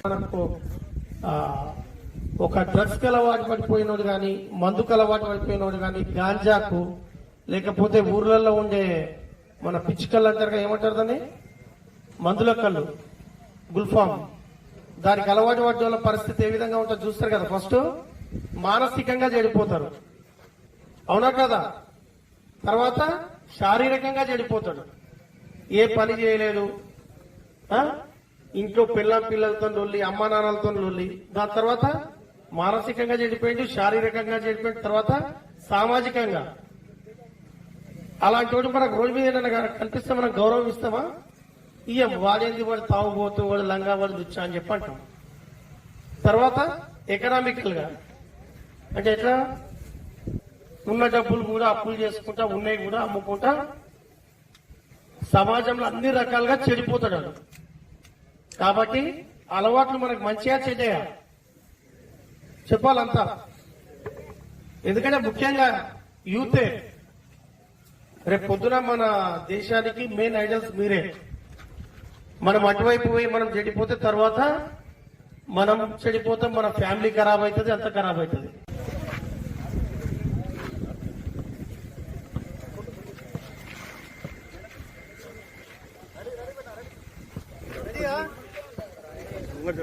మనకు ఒక డ్రగ్స్ కి అలవాటు పడిపోయినోడు కానీ మందుకు అలవాటు పడిపోయినోడు కానీ గాంజాకు లేకపోతే ఊర్లలో ఉండే మన పిచ్చికళ్ళు అంటారు ఏమంటారు దాన్ని మందుల కళ్ళు గుల్ఫామ్ దానికి అలవాటు పడ్డ వాళ్ళ పరిస్థితి ఏ విధంగా ఉంటుందో చూస్తారు కదా. ఫస్ట్ మానసికంగా చెడిపోతారు, అవునా కదా? తర్వాత శారీరకంగా చెడిపోతాడు, ఏ పని చేయలేదు, ఇంట్లో పిల్లలతో లొల్లి, అమ్మా నాన్నలతో లొల్లి. దాని తర్వాత మానసికంగా చెడిపోయింది, శారీరకంగా చెడిపోయిన తర్వాత సామాజికంగా. అలాంటి వాడు మనకు రోజు మీద కనిపిస్తే మనం గౌరవం ఇస్తామా? ఇయ్యం. వాడేంది, వాడు తాగుబోతూ, వాడు లంగా, వాడు దుచ్చా అని చెప్పి అంటాం. తర్వాత ఎకనామికల్ గా అంటే ఎట్లా ఉన్న డబ్బులు కూడా అప్పులు చేసుకుంటా, ఉన్నాయి కూడా అమ్ముకుంటా సమాజంలో అన్ని రకాలుగా చెడిపోతాడు. కాబట్టి అలవాట్లు మనకు మంచిగా చెడ్డయా చెప్పాలంతా. ఎందుకంటే ముఖ్యంగా యూతే రేపు పొద్దున మన దేశానికి మెయిన్ ఐడల్స్ మీరే. మనం అటువైపు పోయి మనం చెడిపోతే తర్వాత మనం చెడిపోతాం, మన ఫ్యామిలీ ఖరాబ్ అవుతుంది, అంత ఖరాబ్ అవుతుంది. What